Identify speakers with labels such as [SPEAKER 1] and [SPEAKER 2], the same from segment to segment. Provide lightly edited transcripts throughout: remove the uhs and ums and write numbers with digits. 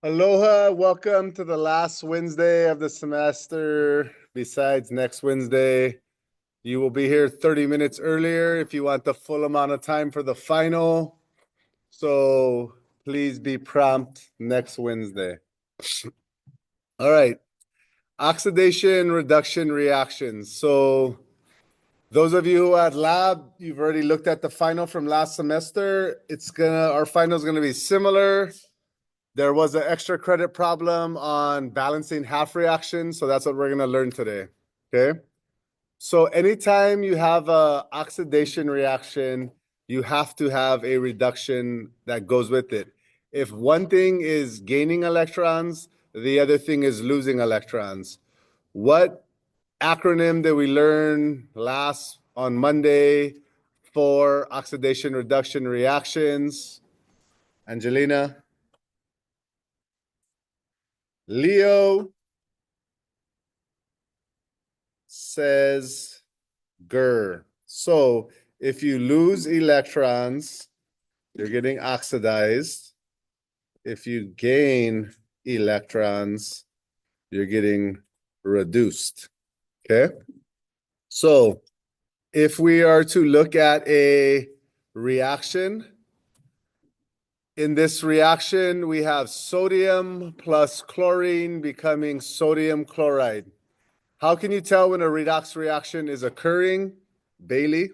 [SPEAKER 1] Aloha, welcome to the last Wednesday of the semester. Besides next Wednesday, you will be here 30 minutes earlier if you want the full amount of time for the final. So please be prompt next Wednesday. All right, oxidation reduction reactions. So those of you who had lab, you've already looked at the final from last semester. Our final is gonna be similar. There was an extra credit problem on balancing half reactions, so that's what we're gonna learn today, okay? So anytime you have a oxidation reaction, you have to have a reduction that goes with it. If one thing is gaining electrons, the other thing is losing electrons. What acronym did we learn last on Monday for oxidation reduction reactions? Angelina? Leo says GER. So if you lose electrons, you're getting oxidized. If you gain electrons, you're getting reduced. Okay? So if we are to look at a reaction, in this reaction, we have sodium plus chlorine becoming sodium chloride. How can you tell when a redox reaction is occurring? Bailey?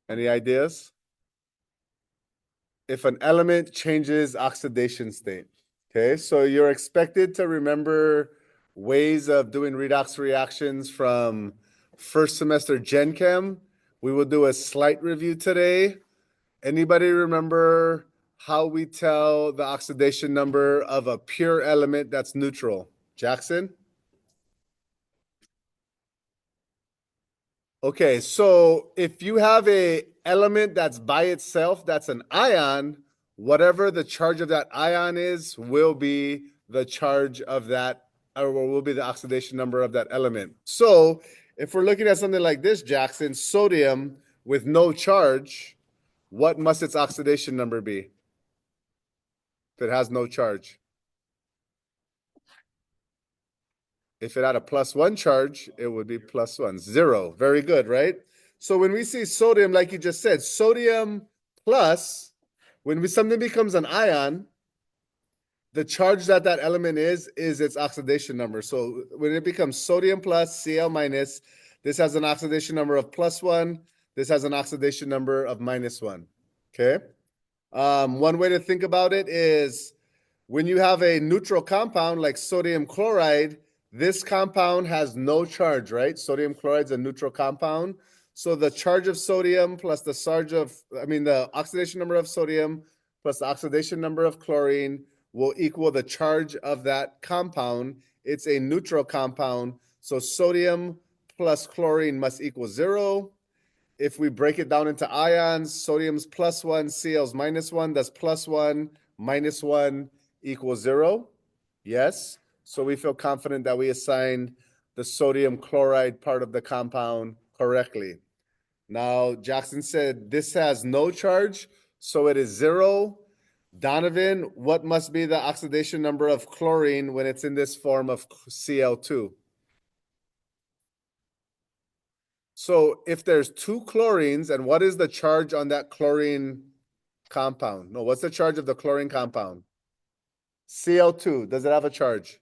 [SPEAKER 1] Any ideas? If an element changes oxidation state. Okay, so you're expected to remember ways of doing redox reactions from first semester Gen Chem. We will do a slight review today. Anybody remember how we tell the oxidation number of a pure element that's neutral? Jackson? Okay, so if you have a element that's by itself, that's an ion, whatever the charge of that ion is will be the charge of that, or will be the oxidation number of that element. So if we're looking at something like this, Jackson, sodium with no charge, what must its oxidation number be if it has no charge? If it had a +1 charge, it would be +1, 0. Very good, right? So when we see sodium, like you just said, sodium plus, when something becomes an ion, the charge that that element is its oxidation number. So when it becomes sodium plus Cl minus, this has an oxidation number of +1. This has an oxidation number of -1. Okay. One way to think about it is when you have a neutral compound like sodium chloride, this compound has no charge, right? Sodium chloride is a neutral compound. So the charge of sodium plus the oxidation number of sodium plus the oxidation number of chlorine will equal the charge of that compound. It's a neutral compound. So sodium plus chlorine must equal 0. If we break it down into ions, sodium's +1, Cl's -1, that's +1, -1 equals 0. Yes. So we feel confident that we assigned the sodium chloride part of the compound correctly. Now, Jackson said this has no charge, so it is 0. Donovan, what must be the oxidation number of chlorine when it's in this form of Cl2? So if there's two chlorines, and what is the charge on that chlorine compound? No, what's the charge of the chlorine compound? Cl2, does it have a charge?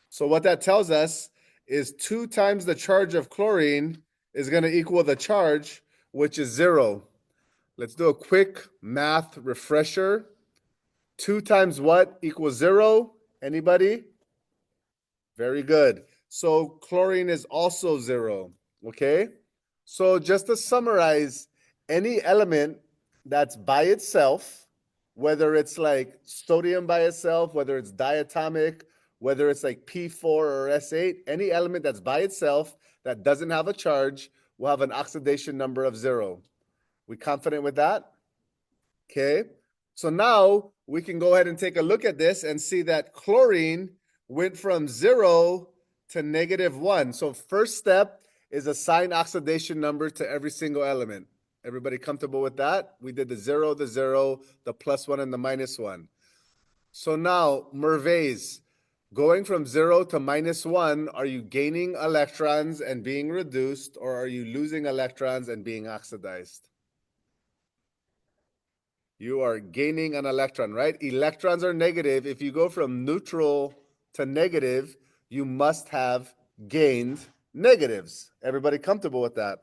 [SPEAKER 1] So what that tells us is 2 times the charge of chlorine is going to equal the charge, which is 0. Let's do a quick math refresher. 2 times what equals 0? Anybody? Very good. So chlorine is also 0, okay? So just to summarize, any element that's by itself, whether it's like sodium by itself, whether it's diatomic, whether it's like P4 or S8, any element that's by itself that doesn't have a charge will have an oxidation number of 0. We confident with that? Okay. So now we can go ahead and take a look at this and see that chlorine went from 0 to -1. So first step is assign oxidation number to every single element. Everybody comfortable with that? We did the 0, the +1, and the -1. So now, Mervais, going from 0 to -1, are you gaining electrons and being reduced, or are you losing electrons and being oxidized? You are gaining an electron, right? Electrons are negative. If you go from neutral to negative, you must have gained negatives. Everybody comfortable with that?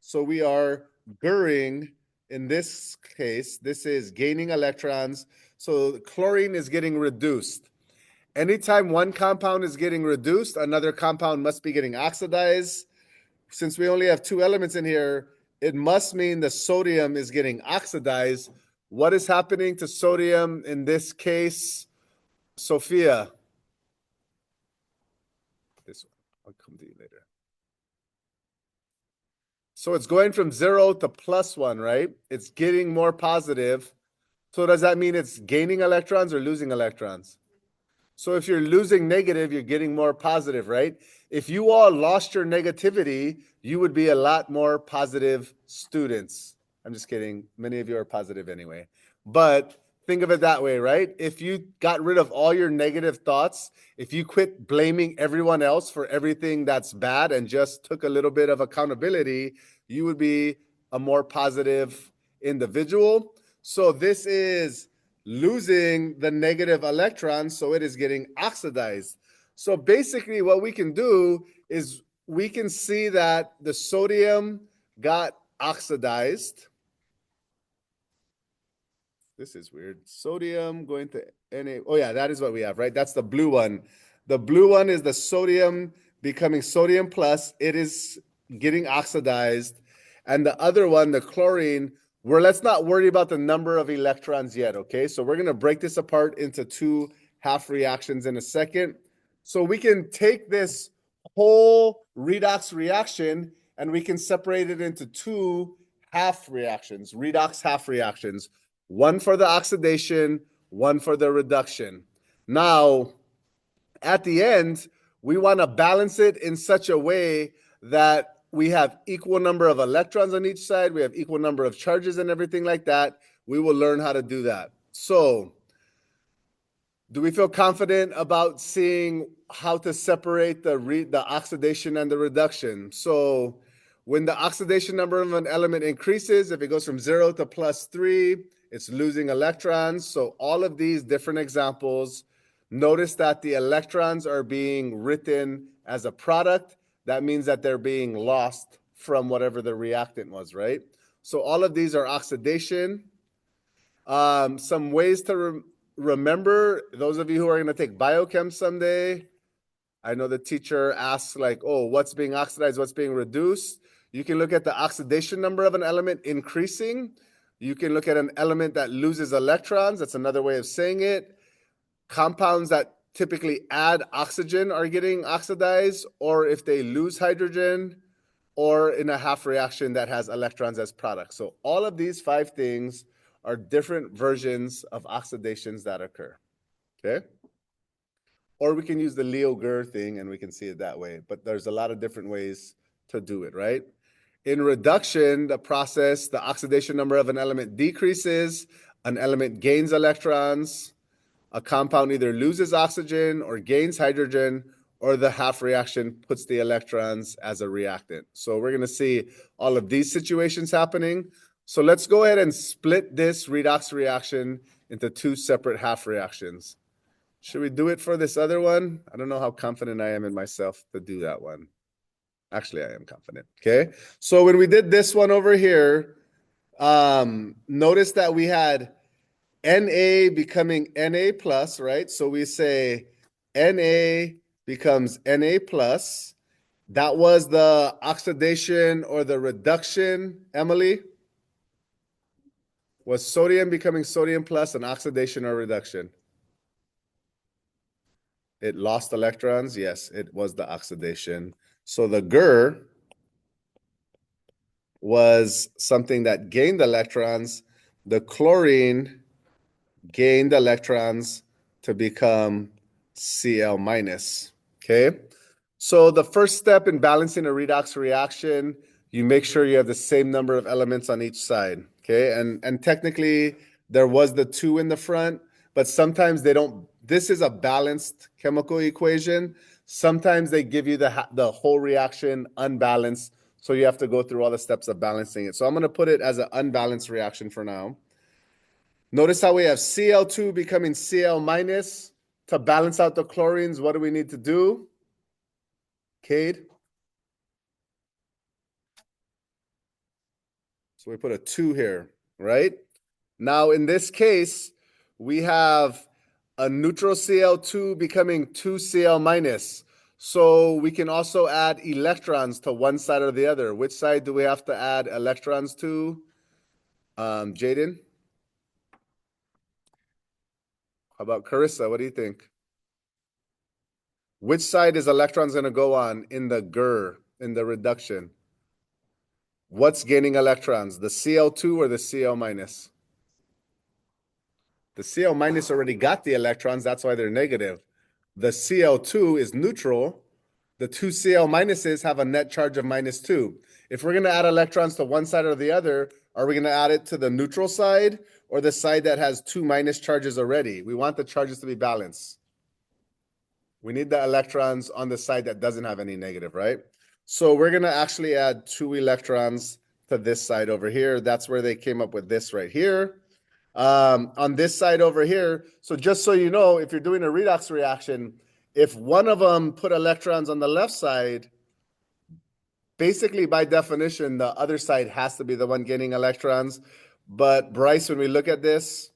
[SPEAKER 1] So we are GERing, in this case, this is gaining electrons. So chlorine is getting reduced. Anytime one compound is getting reduced, another compound must be getting oxidized. Since we only have two elements in here, it must mean the sodium is getting oxidized. What is happening to sodium in this case, Sophia? This one. I'll come to you later. So it's going from 0 to +1, right? It's getting more positive. So does that mean it's gaining electrons or losing electrons? So if you're losing negative, you're getting more positive, right? If you all lost your negativity, you would be a lot more positive students. I'm just kidding. Many of you are positive anyway. But think of it that way, right? If you got rid of all your negative thoughts, if you quit blaming everyone else for everything that's bad and just took a little bit of accountability, you would be a more positive individual. So this is losing the negative electrons, so it is getting oxidized. So basically what we can do is we can see that the sodium got oxidized. This is weird. Sodium going to Na. Oh yeah, that is what we have, right? That's the blue one. The blue one is the sodium becoming sodium plus. It is getting oxidized. And the other one, the chlorine, let's not worry about the number of electrons yet, okay? So we're going to break this apart into two half reactions in a second. So we can take this whole redox reaction and we can separate it into two half reactions, redox half reactions. One for the oxidation, one for the reduction. Now, at the end, we want to balance it in such a way that we have equal number of electrons on each side, we have equal number of charges and everything like that. We will learn how to do that. So, do we feel confident about seeing how to separate the oxidation and the reduction? So, when the oxidation number of an element increases, if it goes from 0 to +3, it's losing electrons. So all of these different examples, notice that the electrons are being written as a product. That means that they're being lost from whatever the reactant was, right? So all of these are oxidation. Some ways to remember, those of you who are going to take biochem someday, I know the teacher asks like, oh, what's being oxidized, what's being reduced? You can look at the oxidation number of an element increasing. You can look at an element that loses electrons. That's another way of saying it. Compounds that typically add oxygen are getting oxidized, or if they lose hydrogen, or in a half reaction that has electrons as products. So all of these five things are different versions of oxidations that occur, okay? Or we can use the Leo-Ger thing and we can see it that way. But there's a lot of different ways to do it, right? In reduction, the process, the oxidation number of an element decreases, an element gains electrons, a compound either loses oxygen or gains hydrogen, or the half reaction puts the electrons as a reactant. So we're going to see all of these situations happening. So let's go ahead and split this redox reaction into two separate half reactions. Should we do it for this other one? I don't know how confident I am in myself to do that one. Actually, I am confident. Okay. So when we did this one over here, notice that we had Na becoming Na plus, right? So we say Na becomes Na plus. That was the oxidation or the reduction, Emily? Was sodium becoming sodium plus an oxidation or reduction? It lost electrons. Yes, it was the oxidation. So the Ger was something that gained electrons. The chlorine gained electrons to become Cl minus. Okay. So the first step in balancing a redox reaction, you make sure you have the same number of elements on each side. Okay, and technically there was the 2 in the front, but sometimes they don't. This is a balanced chemical equation. Sometimes they give you the whole reaction unbalanced, so you have to go through all the steps of balancing it. So I'm going to put it as an unbalanced reaction for now. Notice how we have Cl2 becoming Cl minus. To balance out the chlorines, what do we need to do? Cade? So we put a 2 here, right? Now, in this case, we have a neutral Cl2 becoming 2Cl minus. So we can also add electrons to one side or the other. Which side do we have to add electrons to? Jaden? How about Carissa? What do you think? Which side is electrons going to go on in the GER, in the reduction? What's gaining electrons, the Cl2 or the Cl minus? The Cl minus already got the electrons, that's why they're negative. The Cl2 is neutral. The two Cl minuses have a net charge of -2. If we're going to add electrons to one side or the other, are we going to add it to the neutral side or the side that has two minus charges already? We want the charges to be balanced. We need the electrons on the side that doesn't have any negative, right? So we're going to actually add 2 electrons to this side over here. That's where they came up with this right here. On this side over here, so just so you know, if you're doing a redox reaction, if one of them put electrons on the left side, basically by definition, the other side has to be the one getting electrons. But Bryce, when we look at this,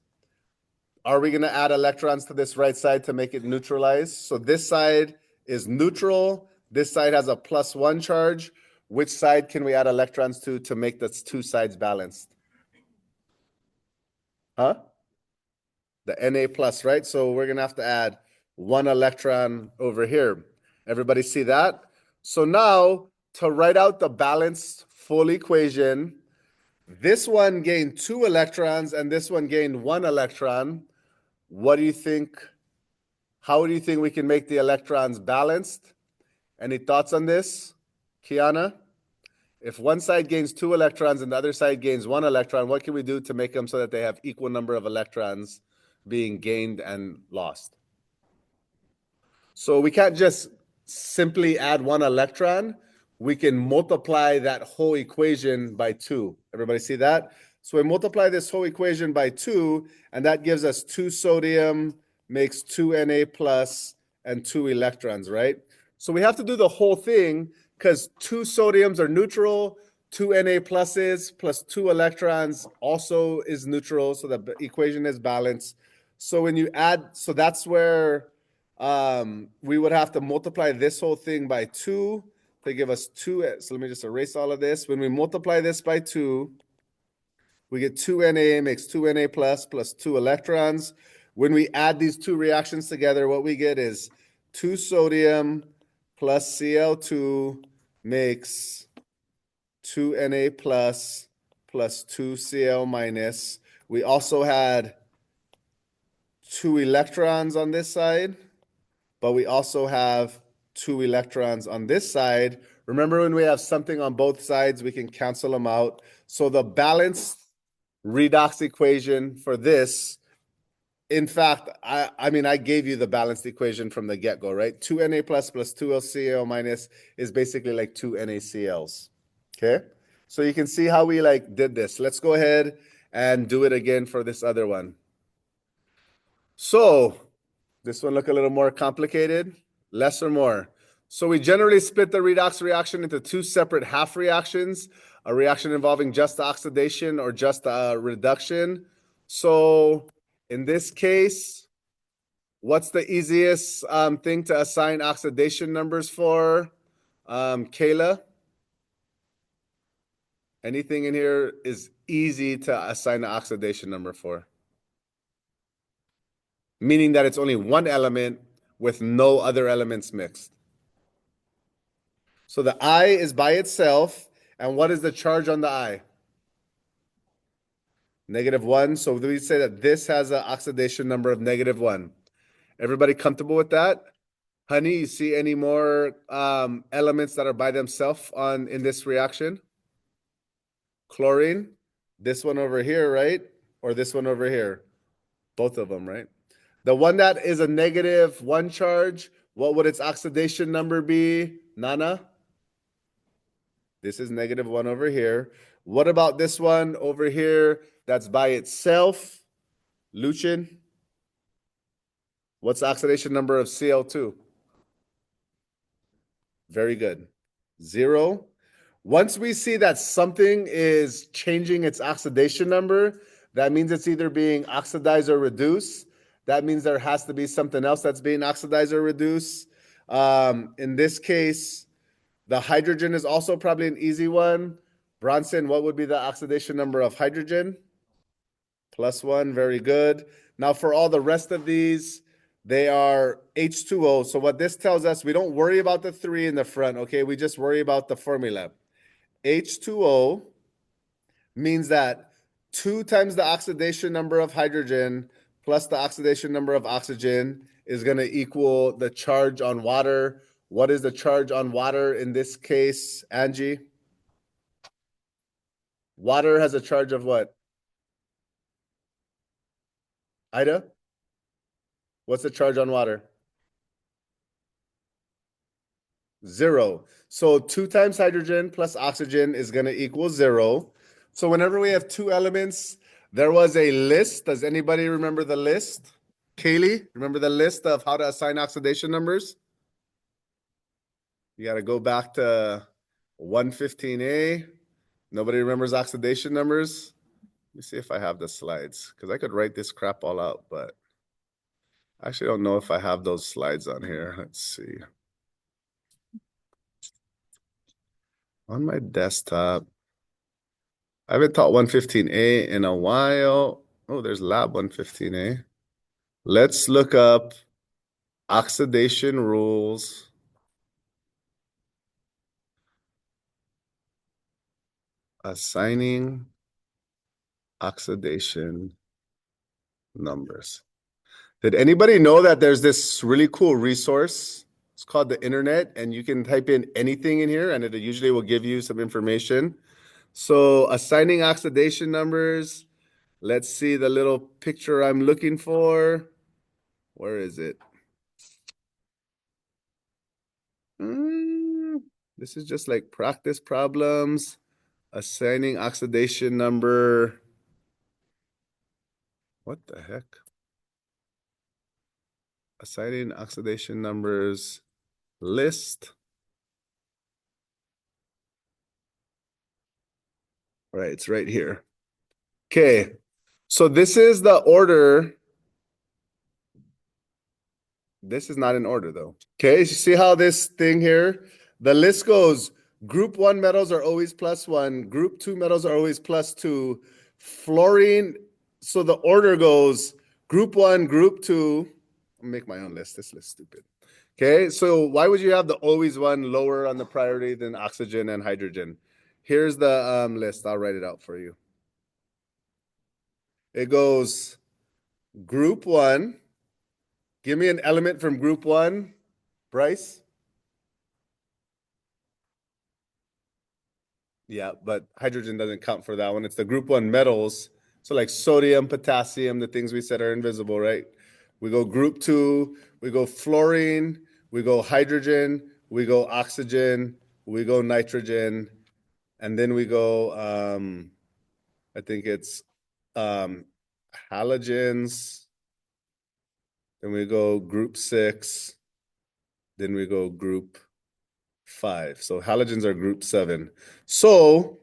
[SPEAKER 1] are we going to add electrons to this right side to make it neutralize? So this side is neutral. This side has a +1 charge. Which side can we add electrons to make the two sides balanced? Huh? The Na plus, right? So we're going to have to add 1 electron over here. Everybody see that? So now to write out the balanced full equation, this one gained 2 electrons and this one gained 1 electron. What do you think? How do you think we can make the electrons balanced? Any thoughts on this, Kiana? If one side gains 2 electrons and the other side gains 1 electron, what can we do to make them so that they have equal number of electrons being gained and lost? So we can't just simply add 1 electron. We can multiply that whole equation by 2. Everybody see that? So we multiply this whole equation by 2, and that gives us 2 sodium makes 2 Na plus and 2 electrons, right? So we have to do the whole thing because 2 sodiums are neutral, 2 Na pluses plus 2 electrons also is neutral, so the equation is balanced. So when you add, so that's where we would have to multiply this whole thing by 2 to give us 2. So let me just erase all of this. When we multiply this by 2, we get 2 Na makes 2 Na plus 2 electrons. When we add these two reactions together, what we get is 2 sodium plus Cl2 makes 2 Na plus 2 Cl minus. We also had 2 electrons on this side, but we also have 2 electrons on this side. Remember, when we have something on both sides, we can cancel them out. So the balanced redox equation for this, in fact, I mean, I gave you the balanced equation from the get-go, right? 2 Na plus 2 LCl minus is basically like 2 NaCls, okay? So you can see how we like did this. Let's go ahead and do it again for this other one. So this one look a little more complicated, less or more. So we generally split the redox reaction into 2 separate half reactions, a reaction involving just oxidation or just reduction. So in this case, what's the easiest thing to assign oxidation numbers for? Kayla? Anything in here is easy to assign an oxidation number for? Meaning that it's only one element with no other elements mixed. So the I is by itself, and what is the charge on the I? -1. So we say that this has an oxidation number of -1. Everybody comfortable with that? Honey, you see any more elements that are by themselves in this reaction? Chlorine, this one over here, right? Or this one over here? Both of them, right? The one that is a negative one charge, what would its oxidation number be, Nana? This is negative one over here. What about this one over here that's by itself? Luchin, what's the oxidation number of Cl2? Very good. 0. Once we see that something is changing its oxidation number, that means it's either being oxidized or reduced. That means there has to be something else that's being oxidized or reduced. In this case, the hydrogen is also probably an easy one. Bronson, what would be the oxidation number of hydrogen? +1, very good. Now for all the rest of these, they are H2O. So what this tells us, we don't worry about the 3 in the front, okay? We just worry about the formula. H2O means that 2 times the oxidation number of hydrogen plus the oxidation number of oxygen is going to equal the charge on water. What is the charge on water in this case, Angie? Water has a charge of what? Ida? What's the charge on water? 0. So 2 times hydrogen plus oxygen is going to equal 0. So whenever we have two elements, there was a list. Does anybody remember the list? Kaylee, remember the list of how to assign oxidation numbers? You got to go back to 115A. Nobody remembers oxidation numbers? Let me see if I have the slides, because I could write this crap all out, but I actually don't know if I have those slides on here. Let's see. On my desktop. I haven't taught 115A in a while. Oh, there's lab 115A. Let's look up oxidation rules. Assigning oxidation numbers. Did anybody know that there's this really cool resource? It's called the internet, and you can type in anything in here, and it usually will give you some information. So assigning oxidation numbers. Let's see the little picture I'm looking for. Where is it? This is just like practice problems. Assigning oxidation number. What the heck? Assigning oxidation numbers list. All right, it's right here. Okay, so this is the order. This is not in order though. Okay, you see how this thing here, the list goes, group 1 metals are always +1, group 2 metals are always +2, fluorine, so the order goes group 1, group 2, I'll make my own list, this list's stupid. Okay, so why would you have the always one lower on the priority than oxygen and hydrogen? Here's the list, I'll write it out for you. It goes group 1, give me an element from group 1, Bryce. Yeah, but hydrogen doesn't count for that one. It's the group 1 metals. So like sodium, potassium, the things we said are invisible, right? We go group 2, we go fluorine, we go hydrogen, we go oxygen, we go nitrogen, and then we go, I think it's halogens, then we go group 6, then we go group 5. So halogens are group 7. So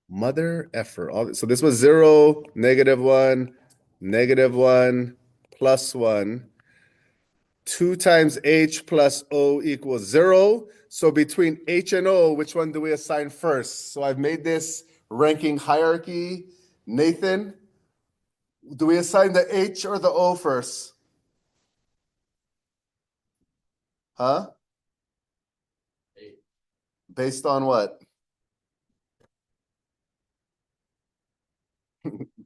[SPEAKER 1] mother effer. So this was 0, -1, -1, +1. 2 times H plus O equals 0. So between H and O, which one do we assign first? So I've made this ranking hierarchy. Nathan, do we assign the H or the O first? Huh? Based on what?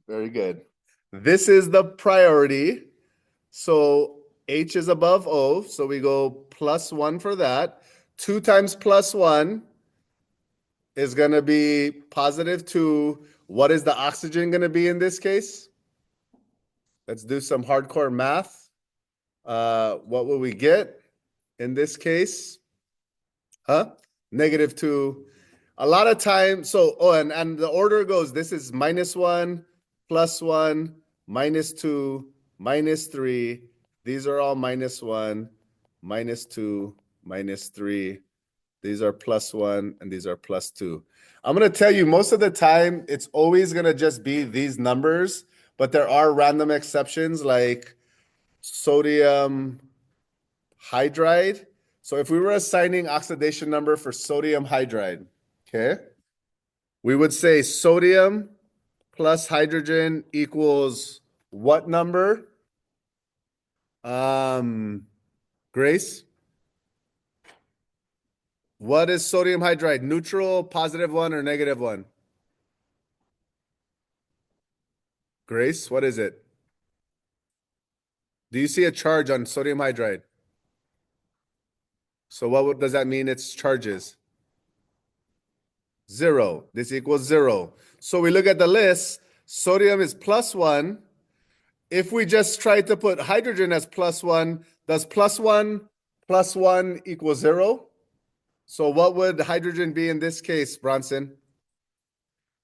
[SPEAKER 1] Very good. This is the priority. So H is above O. So we go +1 for that. 2 times +1 is going to be positive 2. What is the oxygen going to be in this case? Let's do some hardcore math. What will we get in this case? Negative 2. A lot of times, so, and the order goes, this is -1, +1, -2, -3. These are all -1, -2, -3. These are +1, and these are +2. I'm going to tell you, most of the time, it's always going to just be these numbers, but there are random exceptions like sodium hydride. So if we were assigning oxidation number for sodium hydride, okay, we would say sodium plus hydrogen equals what number? Grace? What is sodium hydride? Neutral, +1, or -1? Grace, what is it? Do you see a charge on sodium hydride? So what does that mean its charges? 0. This equals 0. So we look at the list. Sodium is +1. If we just try to put hydrogen as +1, does +1 plus 1 equal 0? So what would hydrogen be in this case, Bronson?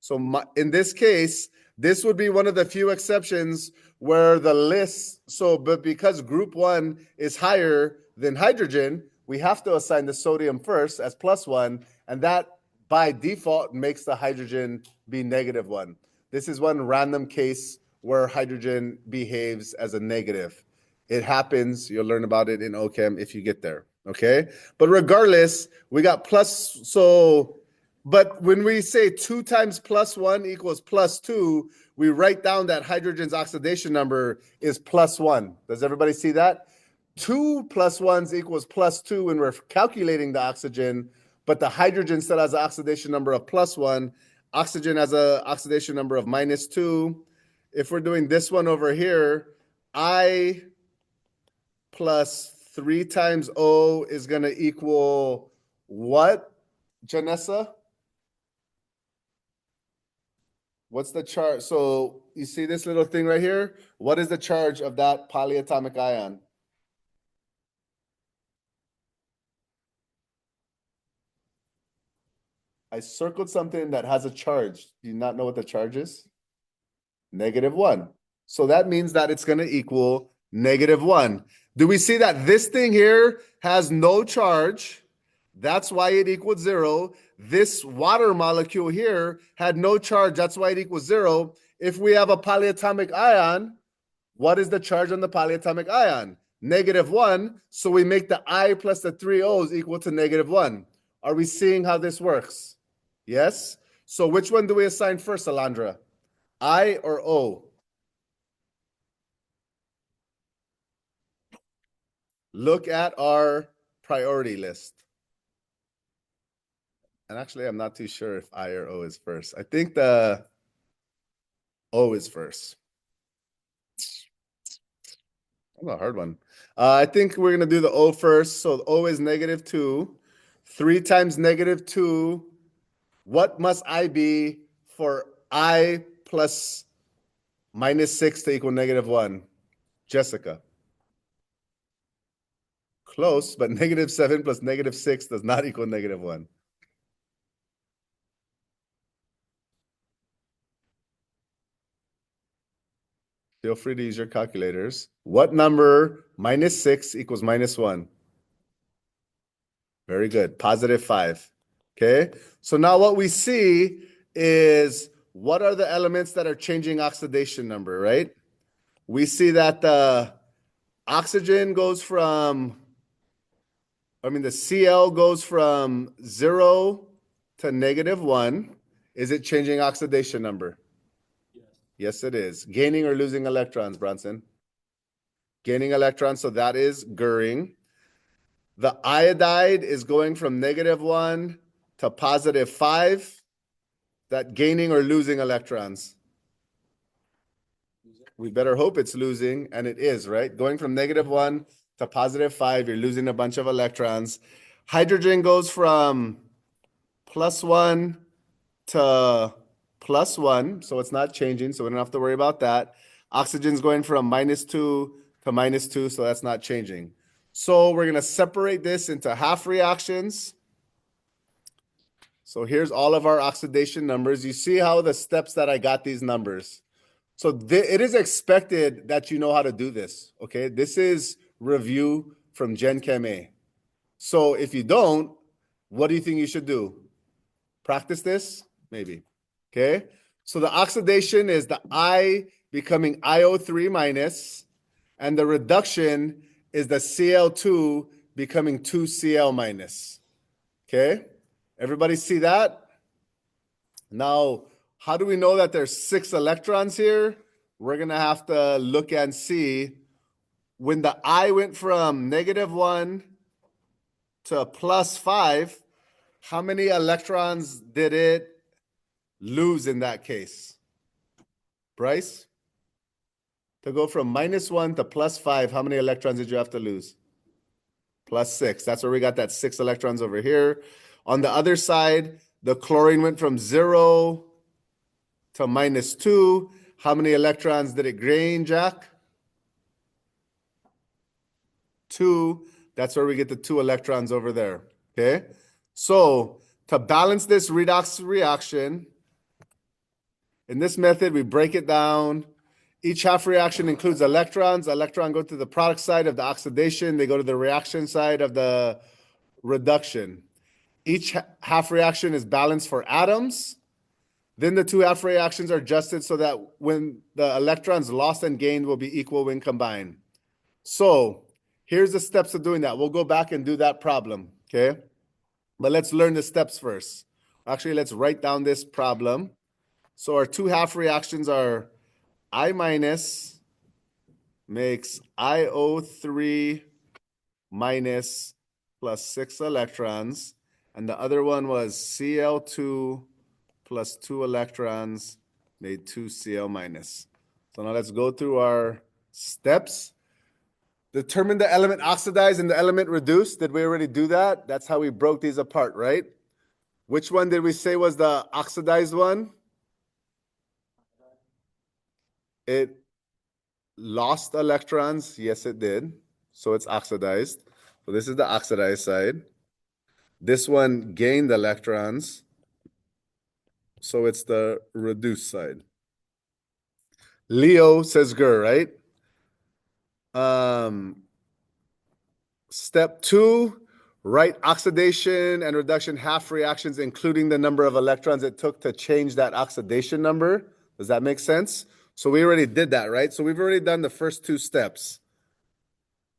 [SPEAKER 1] So in this case, this would be one of the few exceptions where the list, but because group 1 is higher than hydrogen, we have to assign the sodium first as +1, and that by default makes the hydrogen be -1. This is one random case where hydrogen behaves as a negative. It happens. You'll learn about it in OChem if you get there. Okay? But regardless, we got plus. But when we say 2 times +1 equals +2, we write down that hydrogen's oxidation number is +1. Does everybody see that? 2 plus 1 equals +2 when we're calculating the oxygen, but the hydrogen still has an oxidation number of +1. Oxygen has an oxidation number of -2. If we're doing this one over here, I plus 3 times O is going to equal what, Janessa? What's the charge? So you see this little thing right here? What is the charge of that polyatomic ion? I circled something that has a charge. Do you not know what the charge is? -1. So that means that it's going to equal -1. Do we see that this thing here has no charge? That's why it equals 0. This water molecule here had no charge. That's why it equals 0. If we have a polyatomic ion, what is the charge on the polyatomic ion? -1. So we make the I plus the 3 O's equal to -1. Are we seeing how this works? Yes? So which one do we assign first, Alondra? I or O? Look at our priority list. And actually, I'm not too sure if I or O is first. I think the O is first. That's a hard one. I think we're going to do the O first. So O is -2. 3 times -2. What must I be for I plus -6 to equal -1? Jessica. Close, but -7 plus -6 does not equal -1. Feel free to use your calculators. What number -6 equals -1? Very good. +5. Okay. So now what we see is what are the elements that are changing oxidation number, right? We see that the oxygen goes from, the Cl goes from 0 to -1. Is it changing oxidation number? Yes, it is. Gaining or losing electrons, Bronson? Gaining electrons, so that is Goering. The iodide is going from -1 to +5. That gaining or losing electrons? We better hope it's losing, and it is, right? Going from -1 to +5, you're losing a bunch of electrons. Hydrogen goes from +1 to +1, so it's not changing, so we don't have to worry about that. Oxygen's going from -2 to -2, so that's not changing. So we're going to separate this into half reactions. So here's all of our oxidation numbers. You see how the steps that I got these numbers. So it is expected that you know how to do this, okay? This is review from Gen Chem A. So if you don't, what do you think you should do? Practice this? Maybe. Okay? So the oxidation is the I becoming IO3 minus, and the reduction is the Cl2 becoming 2Cl minus. Okay? Everybody see that? Now, how do we know that there's 6 electrons here? We're going to have to look and see when the I went from -1 to +5, how many electrons did it lose in that case? Bryce? To go from -1 to +5, how many electrons did you have to lose? +6. That's where we got that 6 electrons over here. On the other side, the chlorine went from 0 to -2. How many electrons did it gain, Jack? 2. That's where we get the 2 electrons over there. Okay? So to balance this redox reaction, in this method, we break it down. Each half reaction includes electrons. Electrons go to the product side of the oxidation. They go to the reaction side of the reduction. Each half reaction is balanced for atoms. Then the 2 half reactions are adjusted so that when the electrons lost and gained will be equal when combined. So here's the steps of doing that. We'll go back and do that problem, okay? But let's learn the steps first. Actually, let's write down this problem. So our 2 half reactions are I minus makes IO3 minus plus 6 electrons. And the other one was Cl2 plus 2 electrons made 2Cl minus. So now let's go through our steps. Determine the element oxidized and the element reduced. Did we already do that? That's how we broke these apart, right? Which one did we say was the oxidized one? It lost electrons. Yes, it did. So it's oxidized. So this is the oxidized side. This one gained electrons. So it's the reduced side. Leo says Gur, right? Step 2, write oxidation and reduction half reactions, including the number of electrons it took to change that oxidation number. Does that make sense? So we already did that, right? So we've already done the first 2 steps.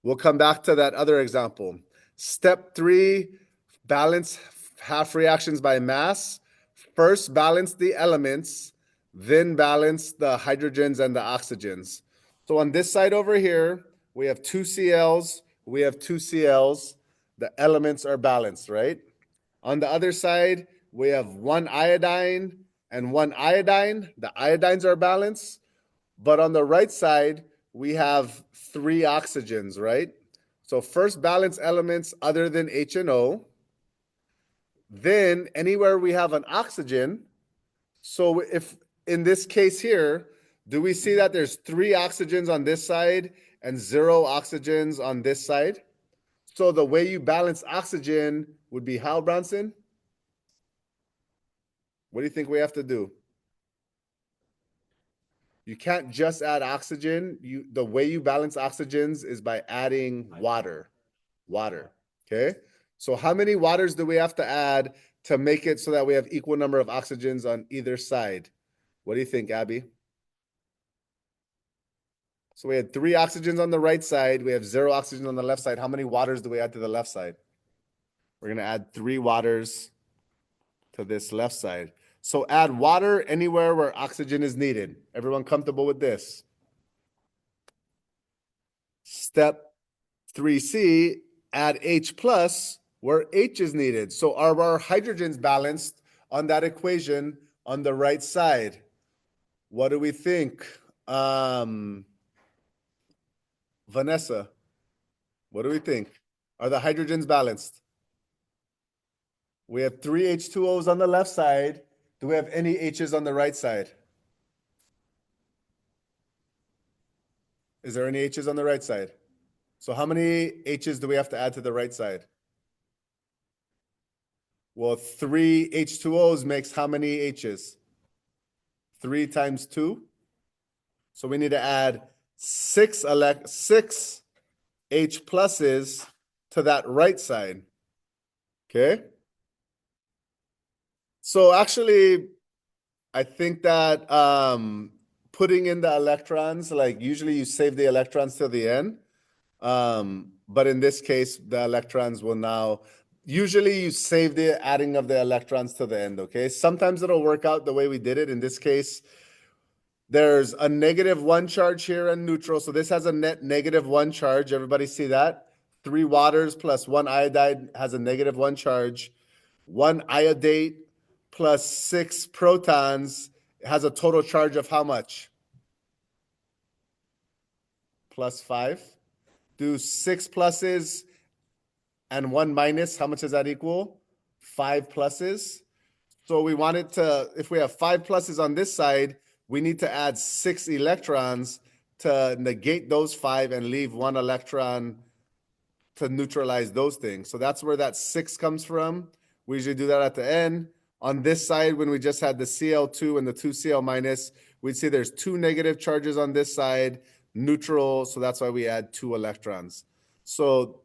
[SPEAKER 1] We'll come back to that other example. Step 3, balance half reactions by mass. First, balance the elements, then balance the hydrogens and the oxygens. So on this side over here, we have 2 Cls, we have 2 Cls. The elements are balanced, right? On the other side, we have 1 iodine and 1 iodine. The iodines are balanced. But on the right side, we have 3 oxygens, right? So first balance elements other than H and O. Then anywhere we have an oxygen. So if in this case here, do we see that there's 3 oxygens on this side and 0 oxygens on this side? So the way you balance oxygen would be how, Bronson? What do you think we have to do? You can't just add oxygen. The way you balance oxygens is by adding water. Water. Okay? So how many waters do we have to add to make it so that we have equal number of oxygens on either side? What do you think, Abby? So we had 3 oxygens on the right side. We have 0 oxygen on the left side. How many waters do we add to the left side? We're going to add 3 waters to this left side. So add water anywhere where oxygen is needed. Everyone comfortable with this? Step 3C, add H plus where H is needed. So are our hydrogens balanced on that equation on the right side? What do we think? Vanessa, what do we think? Are the hydrogens balanced? We have 3 H2Os on the left side. Do we have any H's on the right side? Is there any H's on the right side? So how many H's do we have to add to the right side? Well, 3 H2O's makes how many H's? 3 times 2. So we need to add 6 H pluses to that right side. Okay? So actually, I think that putting in the electrons, like usually you save the electrons till the end. But in this case, the electrons will now, usually you save the adding of the electrons to the end, okay? Sometimes it'll work out the way we did it. In this case, there's a -1 charge here and neutral. So this has a net -1 charge. Everybody see that? 3 waters plus 1 iodide has a -1 charge. 1 iodate plus 6 protons has a total charge of how much? Plus 5. Do 6 pluses and 1 minus, how much does that equal? 5 pluses. So we want it to, if we have 5 pluses on this side, we need to add 6 electrons to negate those 5 and leave 1 electron to neutralize those things. So that's where that 6 comes from. We usually do that at the end. On this side, when we just had the Cl2 and the 2Cl minus, we'd see there's 2 negative charges on this side, neutral, so that's why we add 2 electrons. So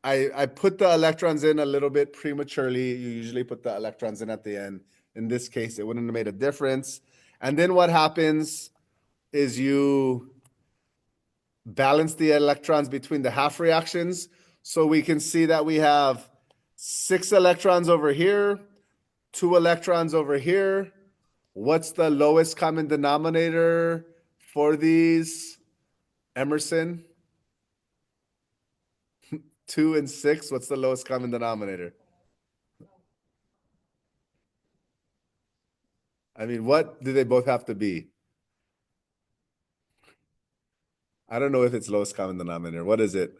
[SPEAKER 1] I put the electrons in a little bit prematurely. You usually put the electrons in at the end. In this case, it wouldn't have made a difference. And then what happens is you balance the electrons between the half reactions. So we can see that we have 6 electrons over here, 2 electrons over here. What's the lowest common denominator for these, Emerson? 2 and 6, what's the lowest common denominator? I mean, what do they both have to be? I don't know if it's lowest common denominator. What is it?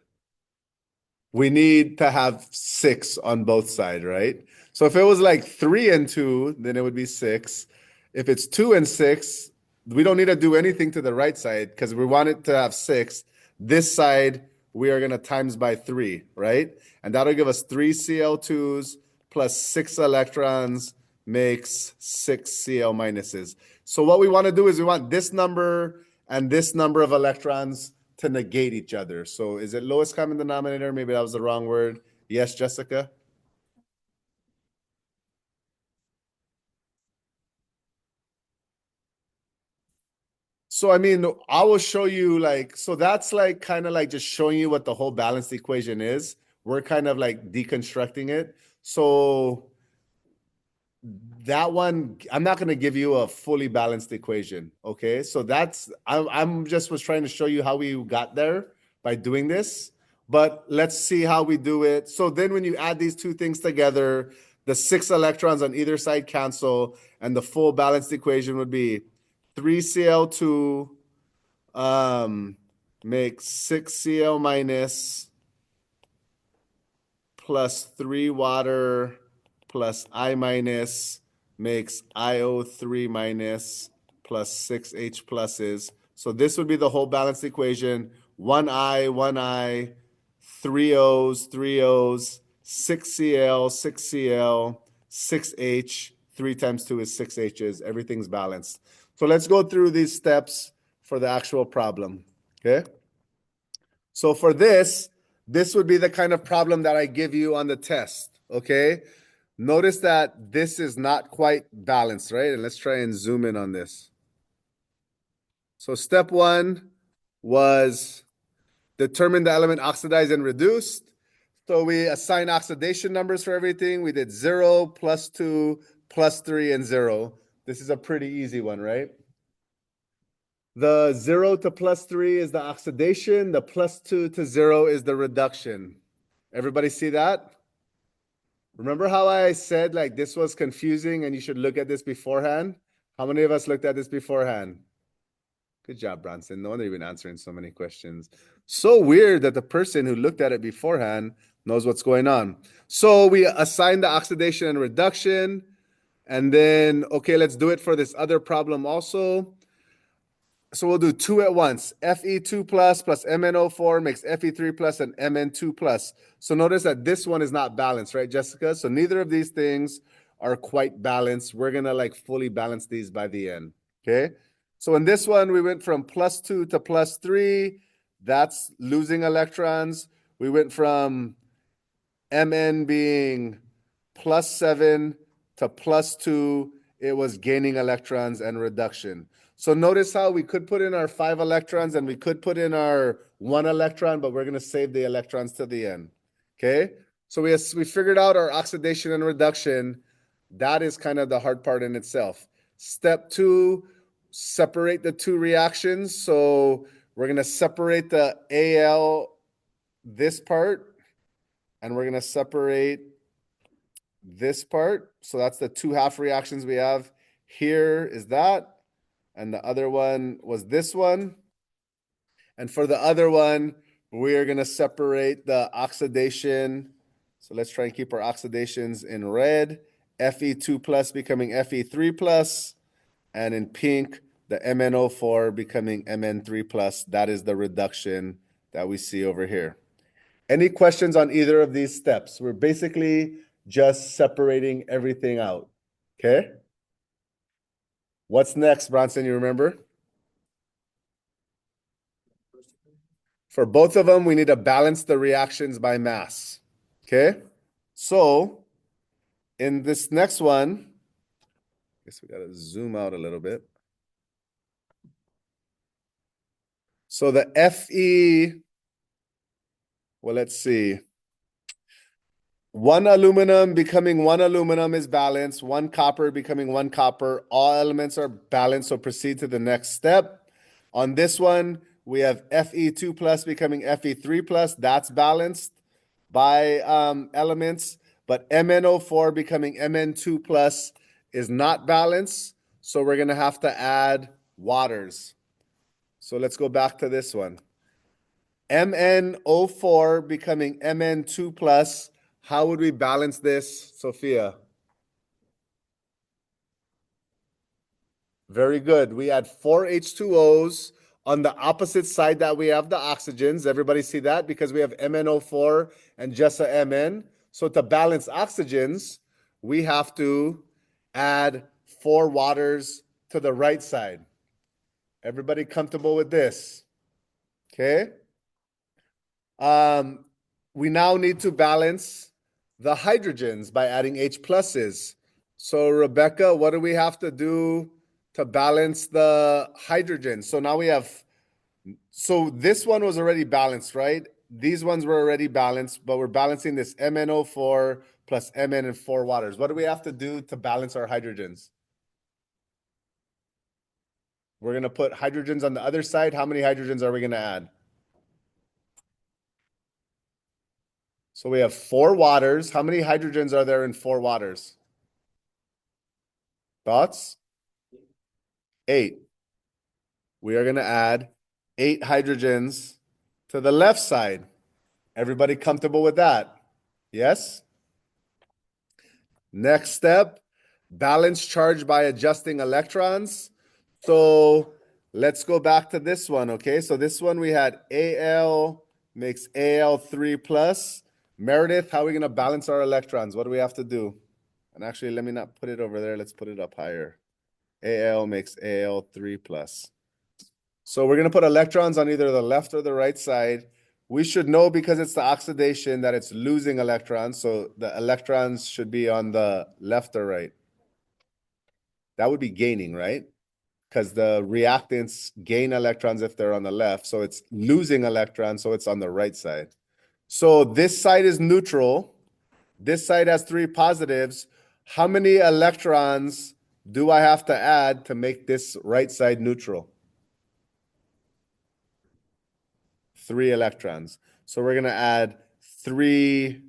[SPEAKER 1] We need to have 6 on both sides, right? So if it was like 3 and 2, then it would be 6. If it's 2 and 6, we don't need to do anything to the right side because we want it to have 6. This side, we are going to times by 3, right? And that'll give us 3 Cl2s plus 6 electrons makes 6 Cl minuses. So what we want to do is we want this number and this number of electrons to negate each other. So is it lowest common denominator? Maybe that was the wrong word. Yes, Jessica? So, I mean, I will show you like, so that's like kind of like just showing you what the whole balanced equation is. We're kind of like deconstructing it. So that one, I'm not going to give you a fully balanced equation. Okay. So I'm just was trying to show you how we got there by doing this, but let's see how we do it. So then when you add these two things together, the 6 electrons on either side cancel, and the full balanced equation would be 3Cl2 makes 6Cl minus plus 3 water plus I minus makes IO3 minus plus 6H pluses. So this would be the whole balanced equation. 1I, 3 O's, 3 O's, 6Cl, 6Cl, 6H. 3 times 2 is 6 H's. Everything's balanced. So let's go through these steps for the actual problem. Okay. So for this would be the kind of problem that I give you on the test. Okay. Notice that this is not quite balanced, right? And let's try and zoom in on this. So step 1 was determine the element oxidized and reduced. So we assign oxidation numbers for everything. We did 0, +2, +3, and 0. This is a pretty easy one, right? The 0 to +3 is the oxidation. The +2 to 0 is the reduction. Everybody see that? Remember how I said like this was confusing and you should look at this beforehand? How many of us looked at this beforehand? Good job, Bronson. No wonder you've been answering so many questions. So weird that the person who looked at it beforehand knows what's going on. So we assign the oxidation and reduction. And then, okay, let's do it for this other problem also. So we'll do two at once. Fe2 plus MnO4 makes Fe3 plus and Mn2 plus. So notice that this one is not balanced, right, Jessica? So neither of these things are quite balanced. We're going to like fully balance these by the end, okay? So in this one, we went from +2 to +3. That's losing electrons. We went from Mn being +7 to +2. It was gaining electrons and reduction. So notice how we could put in our 5 electrons and we could put in our 1 electron, but we're going to save the electrons to the end. Okay? So we figured out our oxidation and reduction. That is kind of the hard part in itself. Step 2, separate the two reactions. So we're going to separate the Al, this part, and we're going to separate this part. So that's the two half reactions we have. Here is that. And the other one was this one. And for the other one, we are going to separate the oxidation. So let's try and keep our oxidations in red. Fe2 plus becoming Fe3 plus. And in pink, the MnO4 becoming Mn3 plus. That is the reduction that we see over here. Any questions on either of these steps? We're basically just separating everything out. Okay? What's next, Bronson? You remember? For both of them, we need to balance the reactions by mass. Okay? So, in this next one, I guess we got to zoom out a little bit. So the Fe, well, let's see. One aluminum becoming one aluminum is balanced. One copper becoming one copper. All elements are balanced, so proceed to the next step. On this one, we have Fe2 plus becoming Fe3 plus. That's balanced by elements. But MnO4 becoming Mn2 plus is not balanced, so we're going to have to add waters. So let's go back to this one. MnO4 becoming Mn2 plus. How would we balance this, Sophia? Very good. We add 4 H2Os. On the opposite side that we have the oxygens. Everybody see that? Because we have MnO4 and just a Mn. So to balance oxygens, we have to add 4 waters to the right side. Everybody comfortable with this? Okay. We now need to balance the hydrogens by adding H pluses. So Rebecca, what do we have to do to balance the hydrogen? So now we have, so this one was already balanced, right? These ones were already balanced, but we're balancing this MnO4 plus Mn and 4 waters. What do we have to do to balance our hydrogens? We're going to put hydrogens on the other side. How many hydrogens are we going to add? So we have 4 waters. How many hydrogens are there in 4 waters? Thoughts? 8. We are going to add 8 hydrogens to the left side. Everybody comfortable with that? Yes? Next step, balance charge by adjusting electrons. So let's go back to this one, okay? So this one we had Al makes Al3 plus. Meredith, how are we going to balance our electrons? What do we have to do? And actually, let me not put it over there. Let's put it up higher. Al makes Al3 plus. So we're going to put electrons on either the left or the right side. We should know because it's the oxidation that it's losing electrons. So the electrons should be on the left or right. That would be gaining, right? Because the reactants gain electrons if they're on the left. So it's losing electrons, so it's on the right side. So this side is neutral. This side has 3 positives. How many electrons do I have to add to make this right side neutral? 3 electrons. So we're going to add 3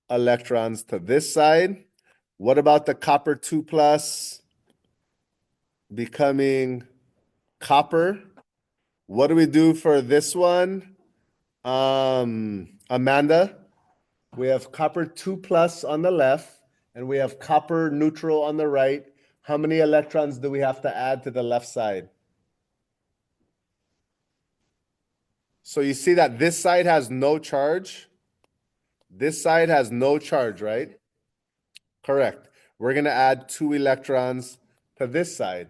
[SPEAKER 1] electrons to this side. What about the copper 2 plus becoming copper? What do we do for this one? Amanda, we have copper 2 plus on the left and we have copper neutral on the right. How many electrons do we have to add to the left side? So you see that this side has no charge. This side has no charge, right? Correct. We're going to add 2 electrons to this side.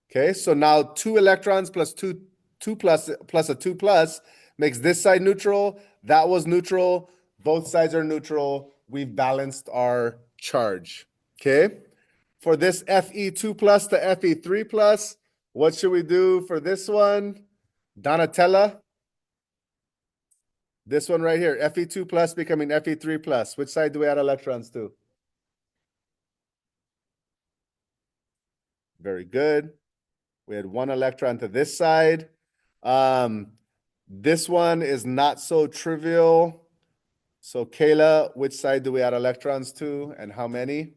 [SPEAKER 1] Okay, so now 2 electrons plus 2 plus a 2 plus makes this side neutral. That was neutral. Both sides are neutral. We've balanced our charge. Okay, for this Fe2 plus to Fe3 plus, what should we do for this one? Donatella? This one right here, Fe2 plus becoming Fe3 plus. Which side do we add electrons to? Very good. We had 1 electron to this side. This one is not so trivial. So Kayla, which side do we add electrons to and how many?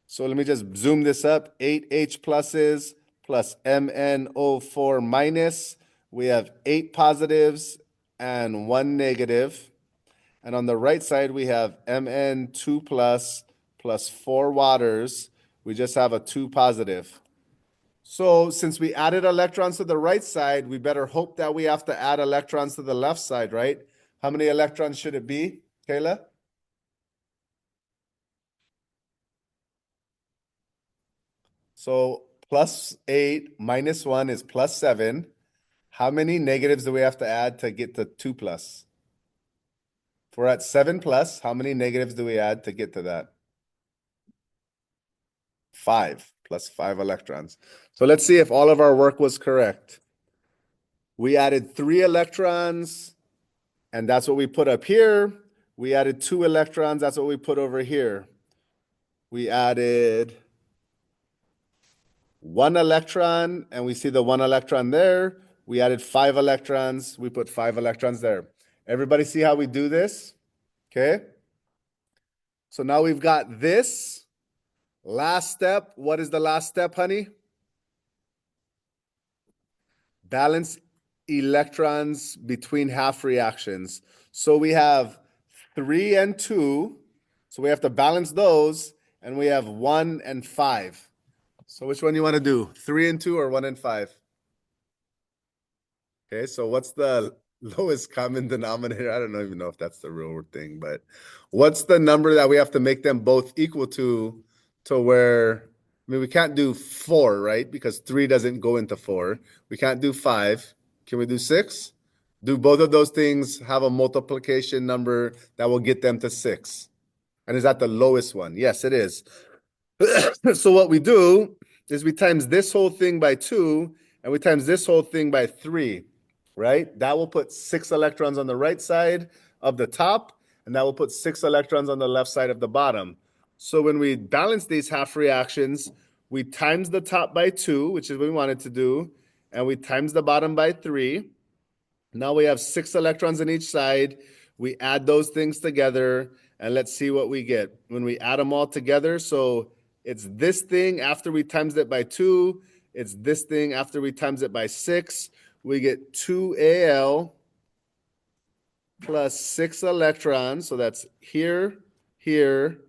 [SPEAKER 1] So let me just zoom this up. 8 H pluses plus MnO4 minus. We have 8 positives and 1 negative. And on the right side, we have Mn2 plus 4 waters. We just have a 2 positive. So since we added electrons to the right side, we better hope that we have to add electrons to the left side, right? How many electrons should it be, Kayla? So plus 8 minus 1 is plus 7. How many negatives do we have to add to get to 2 plus? If we're at 7 plus, how many negatives do we add to get to that? 5 plus 5 electrons. So let's see if all of our work was correct. We added 3 electrons, and that's what we put up here. We added 2 electrons, that's what we put over here. We added 1 electron, and we see the 1 electron there. We added 5 electrons, we put 5 electrons there. Everybody see how we do this? Okay. So now we've got this. Last step, what is the last step, honey? Balance electrons between half reactions. So we have 3 and 2. So we have to balance those, and we have 1 and 5. So which one you want to do? 3 and 2 or 1 and 5? Okay, so what's the lowest common denominator? I don't even know if that's the real thing, but what's the number that we have to make them both equal to where, I mean, we can't do 4, right? Because 3 doesn't go into 4. We can't do 5. Can we do 6? Do both of those things have a multiplication number that will get them to 6? And is that the lowest one? Yes, it is. So what we do is we times this whole thing by 2, and we times this whole thing by 3, right? That will put 6 electrons on the right side of the top, and that will put 6 electrons on the left side of the bottom. So when we balance these half reactions, we times the top by 2, which is what we wanted to do, and we times the bottom by 3. Now we have 6 electrons on each side. We add those things together, and let's see what we get. When we add them all together, so it's this thing after we times it by 2. It's this thing after we times it by 6. We get 2Al plus 6 electrons. So that's here, here,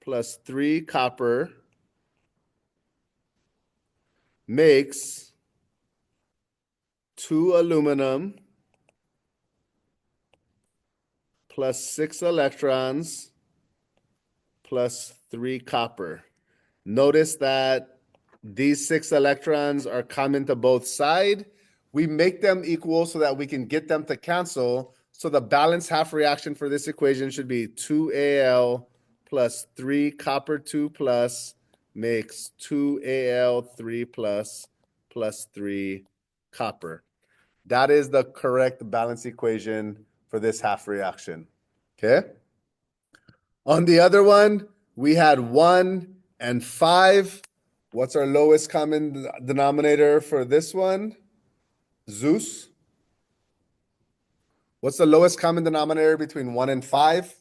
[SPEAKER 1] plus 3 copper makes 2 aluminum plus 6 electrons plus 3 copper. Notice that these 6 electrons are common to both sides. We make them equal so that we can get them to cancel. So the balanced half reaction for this equation should be 2Al plus 3 copper 2 plus makes 2Al3 plus 3 copper. That is the correct balance equation for this half reaction. Okay? On the other one, we had 1 and 5. What's our lowest common denominator for this one? Zeus. What's the lowest common denominator between 1 and 5?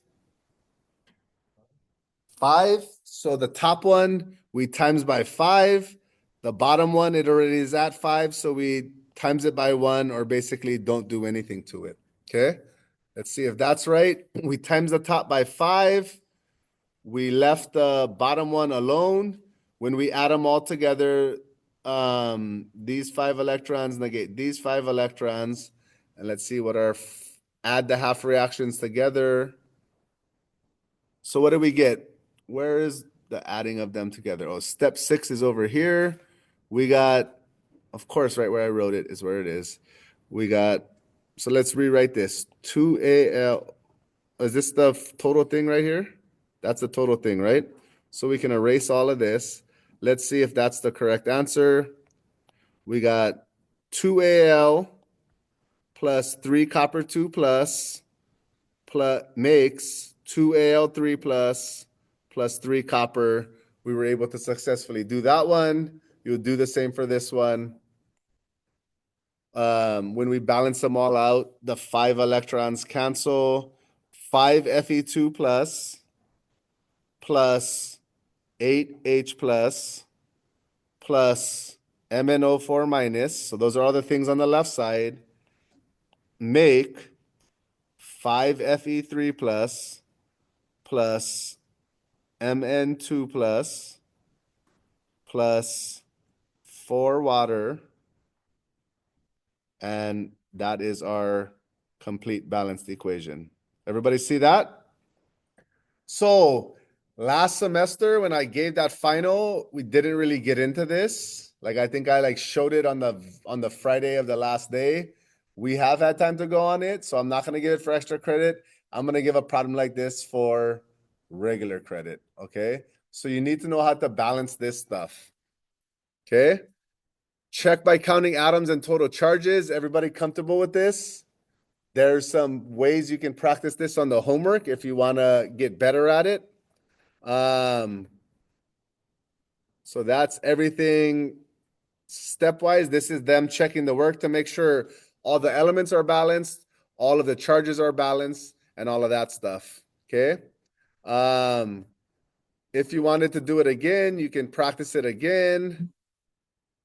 [SPEAKER 1] 5. So the top one, we times by 5. The bottom one, it already is at 5. So we times it by 1 or basically don't do anything to it. Okay? Let's see if that's right. We times the top by 5. We left the bottom one alone. When we add them all together, these 5 electrons negate these 5 electrons. And let's see what our add the half reactions together. So what do we get? Where is the adding of them together? Oh, step 6 is over here. We got, of course, right where I wrote it is where it is. We got, so let's rewrite this. 2AL, is this the total thing right here? That's the total thing, right? So we can erase all of this. Let's see if that's the correct answer. We got 2Al plus 3 copper 2 plus makes 2Al3 plus 3 copper. We were able to successfully do that one. You'll do the same for this one. When we balance them all out, the 5 electrons cancel. 5 Fe2 plus 8H plus MnO4 minus. So those are all the things on the left side. Make 5 Fe3 plus Mn2 plus 4 water. And that is our complete balanced equation. Everybody see that? So last semester when I gave that final, we didn't really get into this. Like I think I showed it on the Friday of the last day. We have had time to go on it, so I'm not going to give it for extra credit. I'm going to give a problem like this for regular credit, okay? So you need to know how to balance this stuff, okay? Check by counting atoms and total charges. Everybody comfortable with this? There's some ways you can practice this on the homework if you want to get better at it. So that's everything stepwise. This is them checking the work to make sure all the elements are balanced, all of the charges are balanced, and all of that stuff. Okay. If you wanted to do it again, you can practice it again.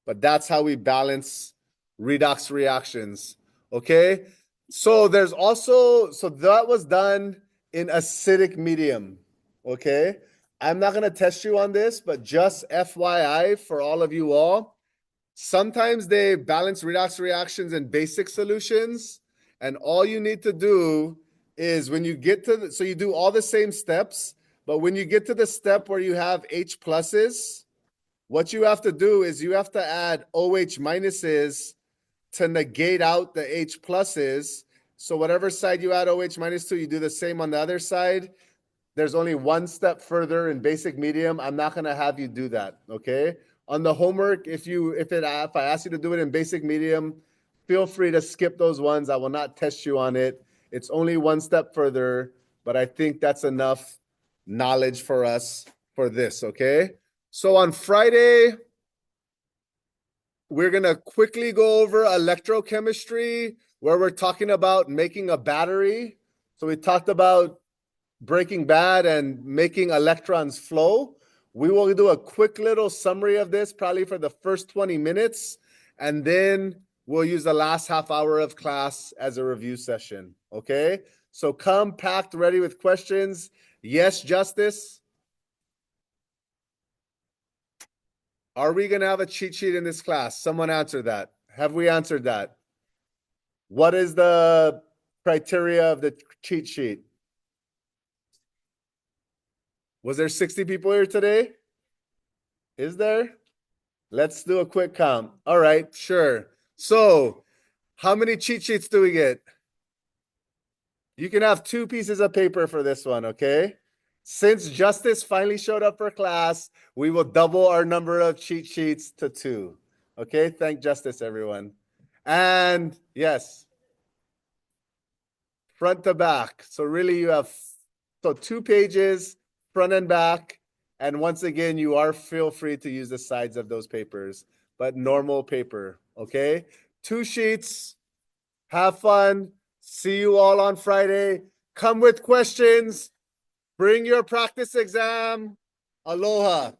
[SPEAKER 1] But that's how we balance redox reactions. Okay. So there's also, so that was done in acidic medium. Okay. I'm not going to test you on this, but just FYI for all of you all, sometimes they balance redox reactions in basic solutions. And all you need to do is when you get to, so you do all the same steps, but when you get to the step where you have H pluses, what you have to do is you have to add OH minuses to negate out the H pluses. So whatever side you add OH minus to, you do the same on the other side. There's only one step further in basic medium. I'm not going to have you do that, okay? On the homework, if I ask you to do it in basic medium, feel free to skip those ones. I will not test you on it. It's only one step further, but I think that's enough knowledge for us for this, okay? So on Friday, we're going to quickly go over electrochemistry, where we're talking about making a battery. So we talked about Breaking Bad and making electrons flow. We will do a quick little summary of this, probably for the first 20 minutes, and then we'll use the last half hour of class as a review session, okay? So come packed, ready with questions. Yes, Justice? Are we going to have a cheat sheet in this class? Someone answer that. Have we answered that? What is the criteria of the cheat sheet? Was there 60 people here today? Is there? Let's do a quick count. All right, sure. So how many cheat sheets do we get? You can have 2 pieces of paper for this one, okay? Since Justice finally showed up for class, we will double our number of cheat sheets to 2. Okay, thank Justice, everyone. And yes, front to back. So really you have 2 pages, front and back. And once again, you are feel free to use the sides of those papers, but normal paper, okay? 2 sheets, have fun. See you all on Friday. Come with questions. Bring your practice exam. Aloha.